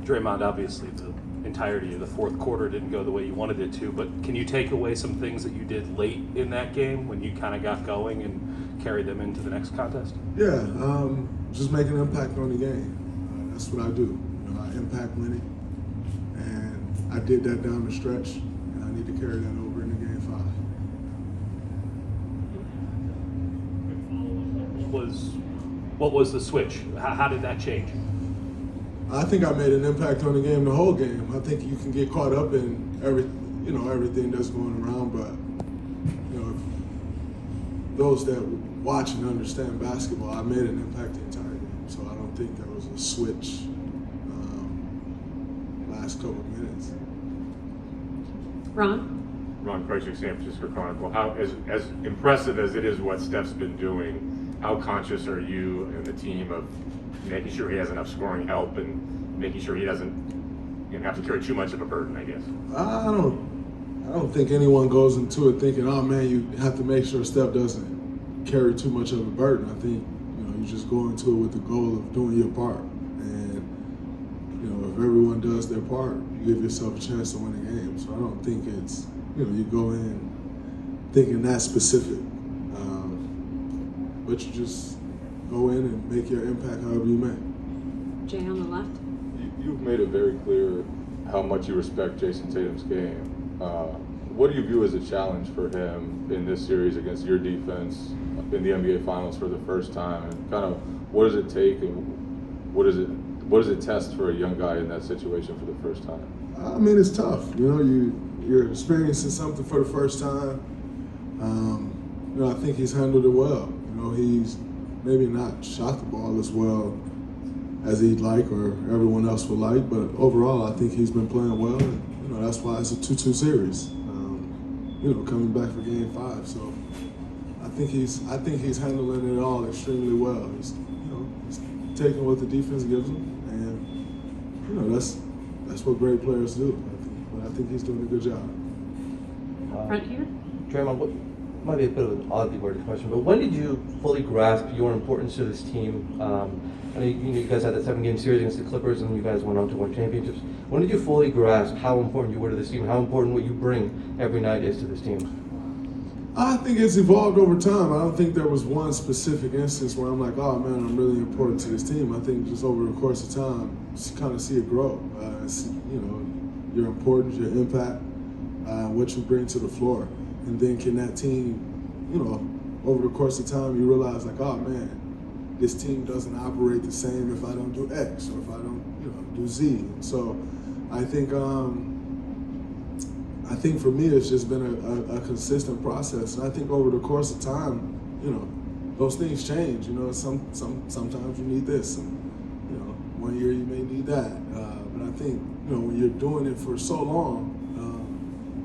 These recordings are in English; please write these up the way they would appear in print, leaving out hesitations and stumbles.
Draymond, obviously the entirety of the fourth quarter didn't go the way you wanted it to, but can you take away some things that you did late in that game when you kind of got going and carried them into the next contest? Yeah, just make an impact on the game. That's what I do. I impact winning, and I did that down the stretch, and I need to carry that over into Game 5. What was the switch? How did that change? I think I made an impact on the game the whole game. I think you can get caught up in everything that's going around, but those that watch and understand basketball, I made an impact the entire game. So I don't think there was a switch last couple of minutes. Ron Kreischer, San Francisco Chronicle. How as impressive as it is what Steph's been doing, how conscious are you and the team of making sure he has enough scoring help and making sure he doesn't have to carry too much of a burden, I guess? I don't think anyone goes into it thinking, oh man, you have to make sure Steph doesn't carry too much of a burden. I think you just go into it with the goal of doing your part, and if everyone does their part, you give yourself a chance to win a game. So I don't think it's you go in thinking that specific, but you just go in and make your impact however you may. Jay on the left. You've made it very clear how much you respect Jason Tatum's game. What do you view as a challenge for him in this series against your defense in the NBA Finals for the first time? And kind of what does it take and what does it test for a young guy in that situation for the first time? I mean, it's tough. You're experiencing something for the first time. I think he's handled it well. He's maybe not shot the ball as well as he'd like or everyone else would like, but overall, I think he's been playing well. And, that's why it's a 2-2 series. Coming back for Game 5. So I think he's handling it all extremely well. He's taking what the defense gives him, and that's what great players do. But I think he's doing a good job. Front here. Draymond, what might be a bit of an oddly worded question, but when did you fully grasp your importance to this team? I know you guys had that 7-game series against the Clippers, and you guys went on to win championships. When did you fully grasp how important you were to this team, and how important what you bring every night is to this team? I think it's evolved over time. I don't think there was one specific instance where I'm like, oh man, I'm really important to this team. I think just over the course of time, just kind of see it grow. Your importance, your impact, what you bring to the floor. And then can that team, over the course of time, you realize like, oh man, this team doesn't operate the same if I don't do X or if I don't, do Z. And so I think for me, it's just been a consistent process. And I think over the course of time, those things change. Sometimes you need this, and one year you may need that. But I think when you're doing it for so long,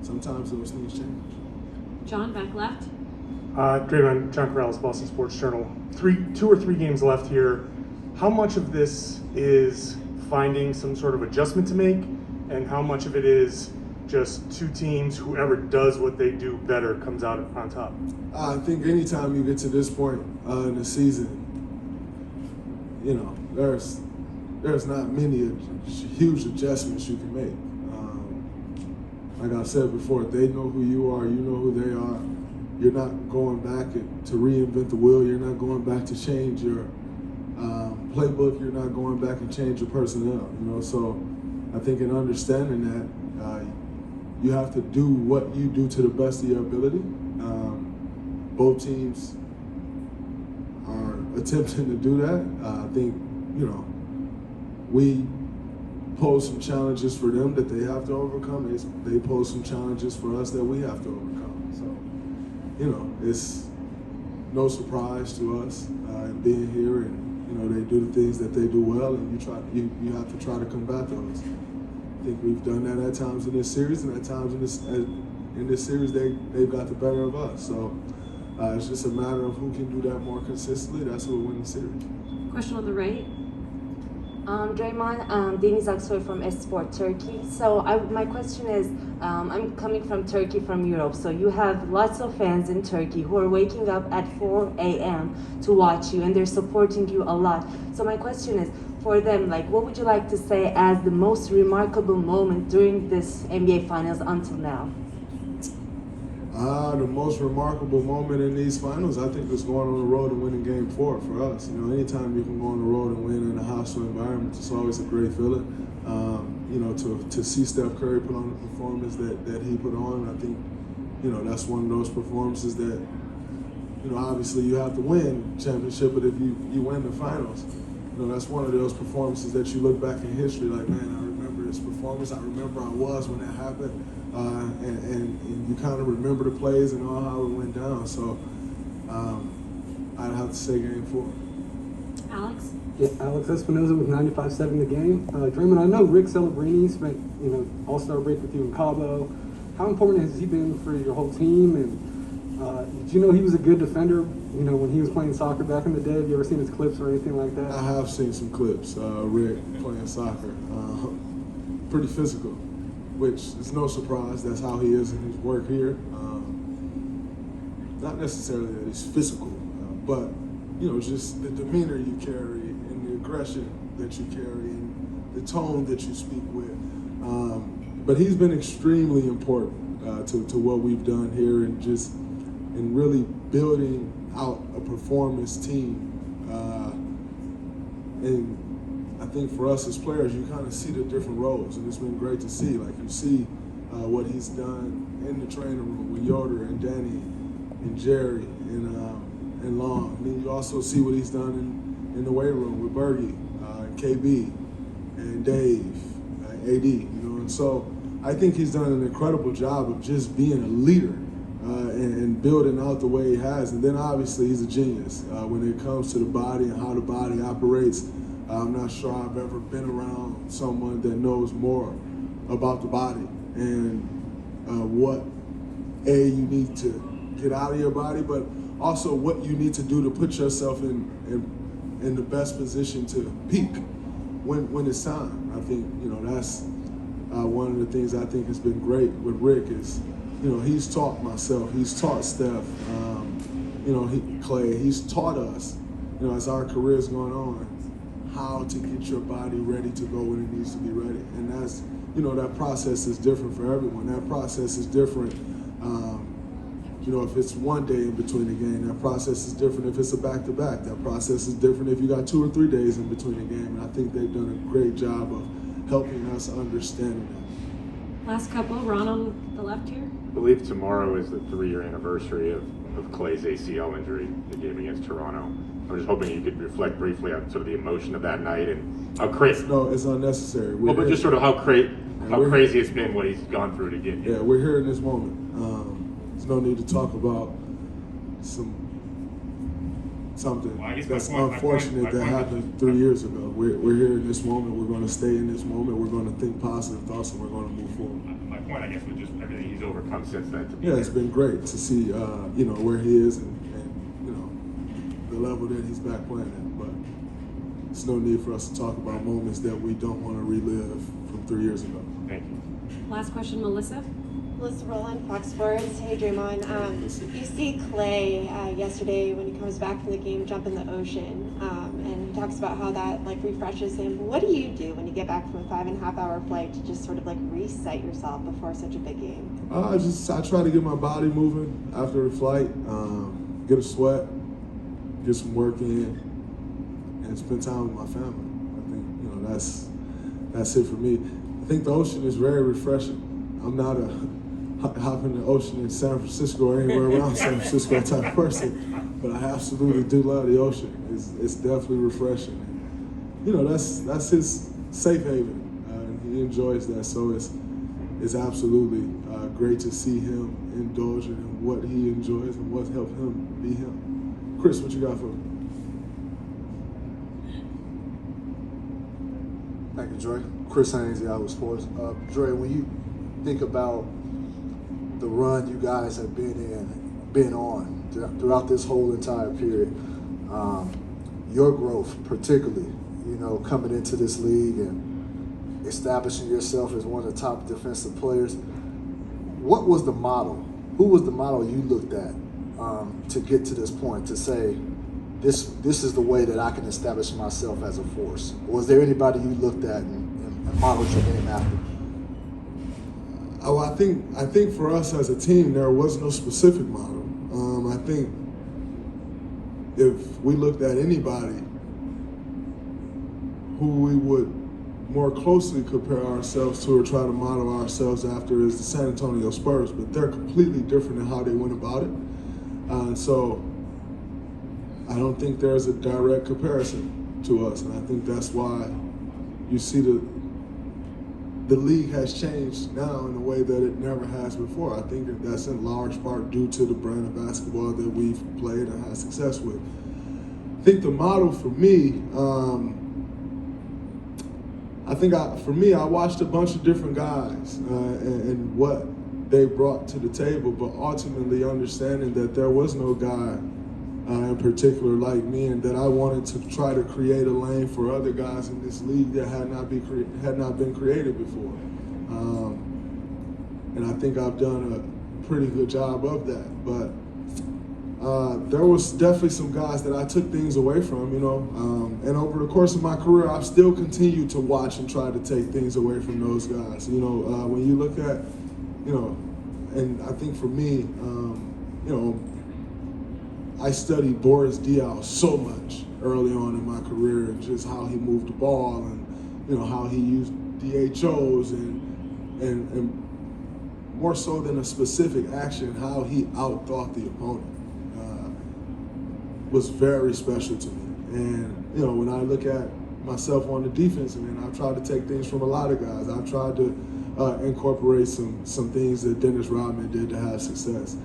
sometimes those things change. John, back left. Draymond, John Corrales, Boston Sports Journal. 2 or 3 games left here. How much of this is finding some sort of adjustment to make, and how much of it is just two teams, whoever does what they do better comes out on top? I think anytime you get to this point in the season, there's not many huge adjustments you can make. Like I said before, they know who you are, you know who they are. You're not going back to reinvent the wheel. You're not going back to change your playbook. You're not going back and change your personnel. So I think in understanding that, you have to do what you do to the best of your ability. Both teams are attempting to do that. I think we pose some challenges for them that they have to overcome. They pose some challenges for us that we have to overcome. So, it's no surprise to us being here, and they do the things that they do well, and you have to try to combat those. I think we've done that at times in this series, and at times in this series they've got the better of us. So it's just a matter of who can do that more consistently. That's who will win the series. Question on the right. Draymond, Deniz Aksoy from Esport Turkey. So my question is, I'm coming from Turkey, from Europe. So you have lots of fans in Turkey who are waking up at 4 a.m. to watch you, and they're supporting you a lot. So my question is, for them, like, what would you like to say as the most remarkable moment during this NBA Finals until now? The most remarkable moment in these finals, I think, is going on the road and winning Game 4 for us. You know, anytime you can go on the road and win in a hostile environment, it's always a great feeling. You know, to see Steph Curry put on the performance that he put on, I think, you know, that's one of those performances that, you know, obviously you have to win championship, but if you win the finals, you know, that's one of those performances that you look back in history like, man, I remember this performance. I remember I was when that happened. And you kind of remember the plays and all how it went down. So I'd have to say Game 4. Alex? Yeah, Alex Espinoza with 95.7 The Game. Draymond, I know Rick Celebrini spent, All-Star break with you in Cabo. How important has he been for your whole team? And did you know he was a good defender, when he was playing soccer back in the day? Have you ever seen his clips or anything like that? I have seen some clips, Rick playing soccer. Pretty physical, which is no surprise. That's how he is in his work here. Not necessarily that he's physical, but just the demeanor you carry and the aggression that you carry and the tone that you speak with. But he's been extremely important to what we've done here and really building out a performance team. And I think for us as players, you kind of see the different roles, and it's been great to see. Like, you see what he's done in the training room with Yoder and Danny and Jerry and Long. And then you also see what he's done in the weight room with Bergie, KB, and Dave, AD. And so I think he's done an incredible job of just being a leader and building out the way he has. And then obviously he's a genius when it comes to the body and how the body operates. I'm not sure I've ever been around someone that knows more about the body and what you need to get out of your body, but also what you need to do to put yourself in the best position to peak when it's time. I think that's one of the things I think has been great with Rick is he's taught myself, he's taught Steph, Klay, he's taught us as our career's going on, how to get your body ready to go when it needs to be ready. And that's, that process is different for everyone. That process is different, if it's one day in between the game. That process is different if it's a back-to-back. That process is different if you got 2 or 3 days in between the game. And I think they've done a great job of helping us understand that. Last couple, Ron on the left here. I believe tomorrow is the 3-year anniversary of Klay's ACL injury, the game against Toronto. I was just hoping you could reflect briefly on sort of the emotion of that night and how crazy. No, it's unnecessary. But just sort of how crazy it's been what he's gone through to get here. Yeah, we're here in this moment. There's no need to talk about something that's unfortunate that happened 3 years ago. We're here in this moment. We're going to stay in this moment. We're going to think positive thoughts, and we're going to move forward. My point, I guess, was just everything he's overcome since then. Yeah, it's been great to see, where he is and the level that he's back playing at. But there's no need for us to talk about moments that we don't want to relive from 3 years ago. Thank you. Last question, Melissa. Melissa Rowland, Fox Sports. Hey, Draymond. You see Klay yesterday when he comes back from the game jump in the ocean, and he talks about how that refreshes him. What do you do when you get back from a 5.5-hour flight to just sort of reset yourself before such a big game? I try to get my body moving after the flight, get a sweat, get some work in, and spend time with my family. I think that's it for me. I think the ocean is very refreshing. I'm not a hop in the ocean in San Francisco or anywhere around San Francisco type of person, but I absolutely do love the ocean. It's definitely refreshing. And, that's his safe haven, and he enjoys that. So it's absolutely great to see him indulging in what he enjoys and what's helped him be him. Chris, what you got for me? Thank you, Dre. Chris Haynes, Yahoo Sports. Dre, when you think about the run you guys have been on throughout this whole entire period, your growth particularly, you know, coming into this league and establishing yourself as one of the top defensive players. What was the model? Who was the model you looked at to get to this point, to say, this is the way that I can establish myself as a force? Or was there anybody you looked at and modeled your game after? Oh, I think for us as a team, there was no specific model. I think if we looked at anybody who we would more closely compare ourselves to or try to model ourselves after is the San Antonio Spurs, but they're completely different in how they went about it. So I don't think there's a direct comparison to us, and I think that's why you see the league has changed now in a way that it never has before. I think that's in large part due to the brand of basketball that we've played and had success with. I think the model for me, I watched a bunch of different guys and what they brought to the table, but ultimately understanding that there was no guy in particular like me, and that I wanted to try to create a lane for other guys in this league that had not been created before. And I think I've done a pretty good job of that. But there was definitely some guys that I took things away from, and over the course of my career, I've still continued to watch and try to take things away from those guys. When you look at, and I think for me, I studied Boris Diaw so much early on in my career, and just how he moved the ball, and how he used DHOs, and more so than a specific action, how he outthought the opponent was very special to me. And when I look at myself on the defensive end, I've tried to take things from a lot of guys. I've tried to incorporate some things that Dennis Rodman did to have success.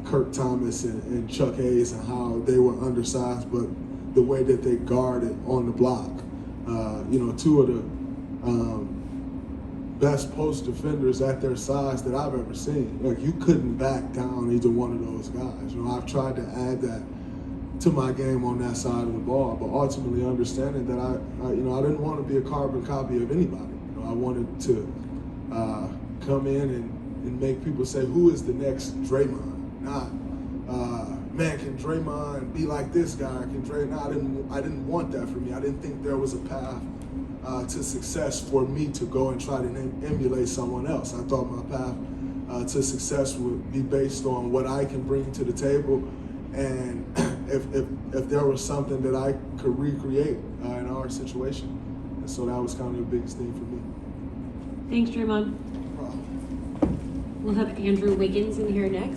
Kirk Thomas and Chuck Hayes, and how they were undersized, but the way that they guarded on the block. Two of the best post defenders at their size that I've ever seen. Like, you couldn't back down either one of those guys. I've tried to add that to my game on that side of the ball, but ultimately understanding that I didn't want to be a carbon copy of anybody. I wanted to come in and make people say, who is the next Draymond? Not, man, can Draymond be like this guy? I didn't want that for me. I didn't think there was a path to success for me to go and try to emulate someone else. I thought my path to success would be based on what I can bring to the table, and if there was something that I could recreate in our situation. And so that was kind of the biggest thing for me. Thanks, Draymond. We'll have Andrew Wiggins in here next.